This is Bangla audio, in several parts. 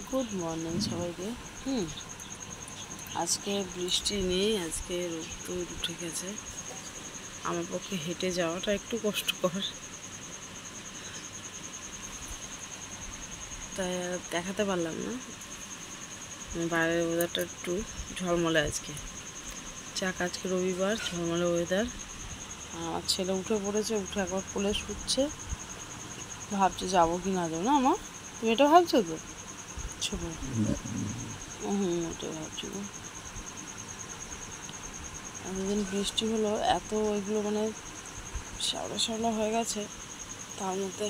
গুড মর্নিং সবাইকে। আজকে বৃষ্টি নেই, আজকে রোদ উঠে গেছে। আমার পক্ষে হেঁটে যাওয়াটা একটু কষ্টকর, তাই আর দেখাতে পারলাম না। বাইরের ওয়েদারটা একটু ঝলমলে আজকে, আজকে রবিবার, ঝলমলে ওয়েদার। আমার ছেলে উঠে পড়েছে, উঠে একবার কোলে শুচ্ছে, ভাবছে যাবো কি না যাবো। না মা, তুমি এটা ভাবছো তো? ছোট ওটাই ভাবছি গো। এতদিন বৃষ্টি হলো, এত এগুলো মানে শ্যাওলা শ্যাওলা হয়ে গেছে। তার মধ্যে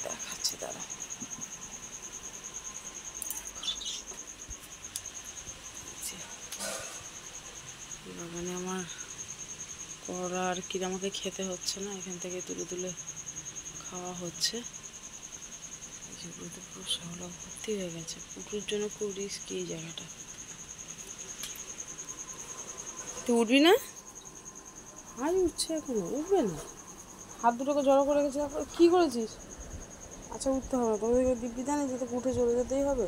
দেখাচ্ছি তারা বাগানে আমার করা আর কি আমাকে খেতে হচ্ছে না, এখান থেকে তুলে তুলে খাওয়া হচ্ছে। যেগুলো তো পুরো শ্যাওলা ভর্তি হয়ে গেছে। পুকুরের জন্য খুব রিস্কি এই জায়গাটা। তুই উঠবি না? হাই উঠছে, এখনো উঠবে না। হাত দুটোকে জড়ো করে গেছে। কী করেছিস? আচ্ছা উঠতে হবে না, তোদের দিব্যি জানি যে তোকে উঠে চলে যেতেই হবে।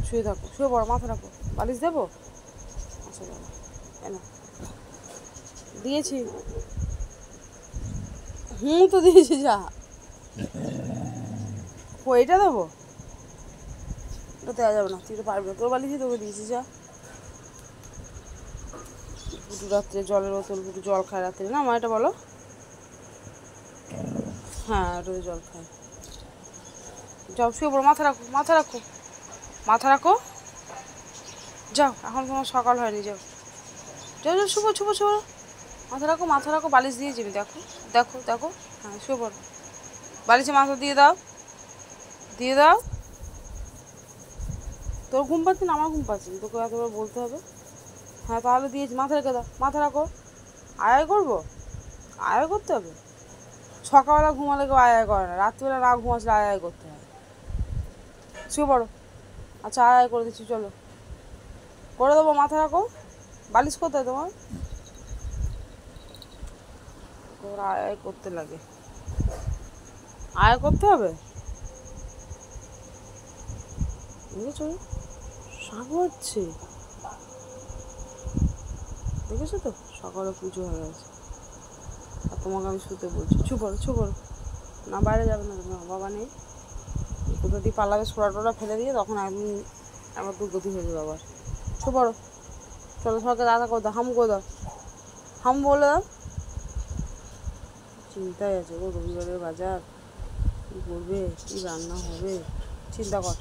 শুয়ে থাকো, শুয়ে পড়ো, মাথা রাখো। বালিশ দেবো? আচ্ছা যাবো, এনা দিয়েছি। তো দিয়েছি, যা। এটা দেবো? এটা দেওয়া যাবে না, তুই তো পারবি না। তোর বালিশই তোকে দিয়েছি, যা। পুটু রাত্রে জলের বোতল, পুটু জল খায় রাত্রে না মা, এটা বলো। হ্যাঁ, রোজ জল খায়। যাও শুয়ে পড়ো, মাথা রাখো, মাথা রাখো, মাথা রাখো। যাও, এখন তোমার সকাল হয়নি, যাও যাও যাও, শুভো শুভো শুভো। মাথা রাখো, মাথা রাখো। বালিশ দিয়েছি আমি, দেখো দেখো দেখো। হ্যাঁ শুয়ে পড়ো, বালিশে মাথা দিয়ে দাও, দিয়ে দাও। তোর ঘুম পাচ্ছে না, আমার ঘুম পাচ্ছে না, তোকে এতবার বলতে হবে? হ্যাঁ তাহলে দিয়েছি, মাথা রেখে দাও, মাথা রাখো। আয় করবো? আয় করতে হবে? সকালবেলা ঘুমালে কেউ আয় করে না, রাত্রিবেলা না ঘুমাসলে আয় করতে হয়। শুয়ে পড়ো। আচ্ছা আয় করে দিচ্ছি, চলো করে দেবো। মাথা রাখো। বালিশ কোথায় তোমার? তোর আয় করতে লাগে, আয় করতে হবে। দেখেছো সাগু হচ্ছে, দেখেছো তো? সকালে পুজো হয়ে গেছে আর তোমাকে আমি শুতে বলছি। চুপ করো, চুপ করো। না বাইরে যাবে না, তোমার বাবা নেই। কোথা দিয়ে পালাবে, সোড়া টোড়া ফেলে দিয়ে তখন একদিন আমার দুর্গতি হয়ে যাবে আবার। চুপ করো, চলো সবাইকে দাদা করে দাও, হাম করে দাও, হাম বলে দাও। চিন্তায় আছে ও, রবিবারের বাজার কী করবে, কী রান্না হবে, চিন্তা কর।